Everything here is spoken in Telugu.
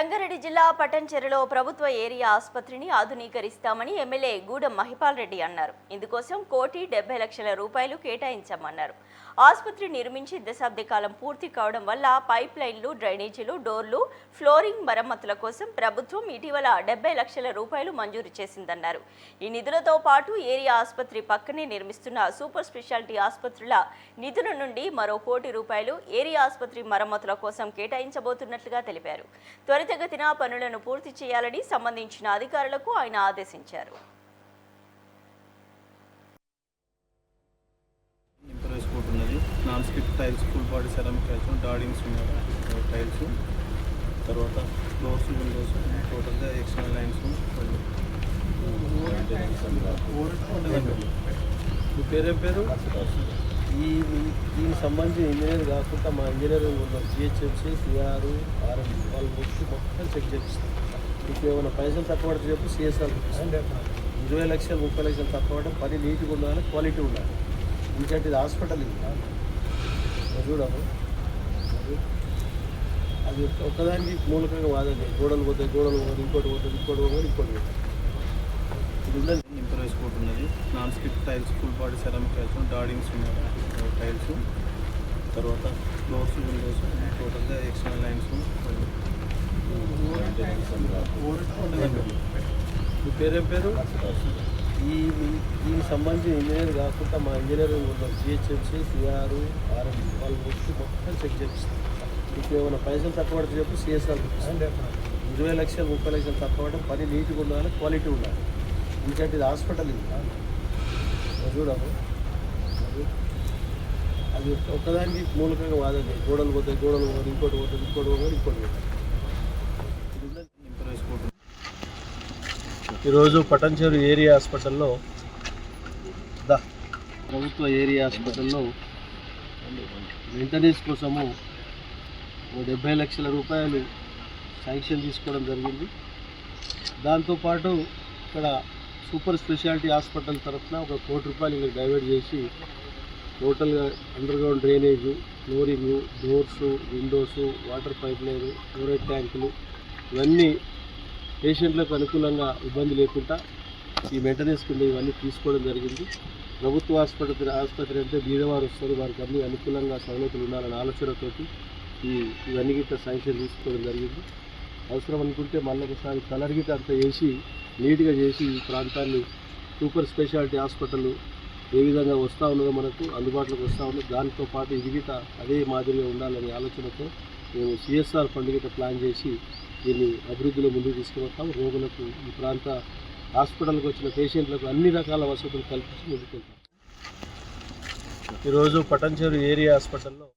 రంగారెడ్డి జిల్లా పట్టంచెరులో ప్రభుత్వ ఏరియా ఆసుపత్రిని ఆధునీకరిస్తామని ఎమ్మెల్యే గూడెం మహిపాల్ రెడ్డి అన్నారు. ఇందుకోసం 1,70,00,000 రూపాయలు కేటాయించామన్నారు. ఆసుపత్రి నిర్మించి దశాబ్ద కాలం పూర్తి కావడం వల్ల పైప్ లైన్లు, డ్రైనేజీలు, డోర్లు, ఫ్లోరింగ్ మరమ్మతుల కోసం ప్రభుత్వం ఇటీవల 70 లక్షల రూపాయలు మంజూరు చేసిందన్నారు. ఈ నిధులతో పాటు ఏరియా ఆసుపత్రి పక్కనే నిర్మిస్తున్న సూపర్ స్పెషాలిటీ ఆసుపత్రుల నిధుల నుండి మరో 1 కోటి రూపాయలు ఏరియా ఆసుపత్రి మరమ్మతుల కోసం కేటాయించబోతున్నట్లుగా తెలిపారు. త్వరితగతిన పనులను పూర్తి చేయాలని సంబంధించిన అధికారులకు ఆయన ఆదేశించారు. Non skip tiles, full body ceramic tiles, డార్డింగ్స్ టైల్స్, తర్వాత ఫ్లోర్స్, విండోస్, టోటల్గా ఎక్స్టర్నల్ లైన్స్. మీ పేరేం పేరు? దీనికి సంబంధించిన ఇంజనీర్ కాకుండా మా ఇంజనీరింగ్ ఉన్నాం, జిహెచ్ఎంసీ, సిఆర్, ఆర్ఎం వాళ్ళు వచ్చి మొత్తం చెక్ చేపిస్తాం. మీకు ఏమైనా పైసలు తక్కువ పడితే చెప్పి సిఎస్ఆర్ 20 లక్షలు 30 లక్షలు తక్కువ పడితే పని నీట్గా ఉండాలి, క్వాలిటీ ఉండాలి. ఎందుకంటే ఇది హాస్పిటల్, ఇది చూడము అది ఒక్కదానికి మూలకంగా వాదండి. గోడలు పోతాయి, ఇంకోటి పోతుంది, ఇంకోటి ఇది ఉన్నది. ఇంప్రూవైజ్ కోట్ ఉన్నది, non skip tiles, full body ceramic tiles, డార్డింగ్స్ టైల్స్, తర్వాత ఫ్లోర్స్, విండోస్, టోటల్గా ఎక్స్టర్నల్ లైన్స్. మీ పేరేం పేరు? దీనికి సంబంధించిన ఇంజనీర్ కాకుండా మా ఇంజనీరింగ్ ఉన్నాం, జిహెచ్ఎంసీ, సిఆర్, ఆర్ఎం వాళ్ళు వచ్చి మొత్తం చెక్ చేపిస్తాం. మీకు ఏమైనా పైసలు తక్కువ పడితే చెప్పి సిఎస్ఆర్ 20 లక్షలు 30 లక్షలు తక్కువ పడితే పని నీట్గా ఉండాలి, క్వాలిటీ ఉండాలి. ఎందుకంటే ఇది హాస్పిటల్, ఇది చూడము అది ఒక్కదానికి మూలకంగా వాదండి. గోడలు పోతాయి, ఇంకోటి పోతుంది. ఇంప్రూవైజ్ కోట్ ఈరోజు పట్టంచెరు ఏరియా హాస్పిటల్లో ప్రభుత్వ ఏరియా హాస్పిటల్లో మెయింటెనెన్స్ కోసము 70 లక్షల రూపాయలు శాంక్షన్ తీసుకోవడం జరిగింది. దాంతోపాటు ఇక్కడ సూపర్ స్పెషాలిటీ హాస్పిటల్ తరఫున 1 కోటి రూపాయలు ఇక్కడ డైవర్ట్ చేసి టోటల్గా underground drainage, flooring, doors, windows, water pipe line, storage ట్యాంకులు ఇవన్నీ పేషెంట్లకు అనుకూలంగా ఇబ్బంది లేకుండా ఈ మెయింటెనెన్స్ కింద ఇవన్నీ తీసుకోవడం జరిగింది. ప్రభుత్వ ఆసుపత్రి అంటే బీదవారు వస్తారు, వారికి అన్ని అనుకూలంగా సౌలతులు ఉండాలనే ఆలోచనతోటి ఇవన్నీ గిట్ట శాంక్షన్ తీసుకోవడం జరిగింది. అవసరం అనుకుంటే మళ్ళీ ఒకసారి కలర్ గిట్ట అంతా వేసి నీట్గా చేసి ఈ ప్రాంతాన్ని సూపర్ స్పెషాలిటీ హాస్పిటల్ ఏ విధంగా వస్తూ ఉన్నదో మనకు అందుబాటులోకి వస్తూ ఉన్నదో దాంతోపాటు ఇది గిట్ట అదే మాదిరిగా ఉండాలనే ఆలోచనతో మేము సిఎస్ఆర్ ఫండ్ గిట్ట ప్లాన్ చేసి దీన్ని అభివృద్ధిలో ముందుకు తీసుకువస్తాం. రోగులకు ఈ ప్రాంత హాస్పిటల్కి వచ్చిన పేషెంట్లకు అన్ని రకాల వసతులు కల్పించి ముందుకెళ్తాం. ఈరోజు పట్టంచెరు ఏరియా హాస్పిటల్లో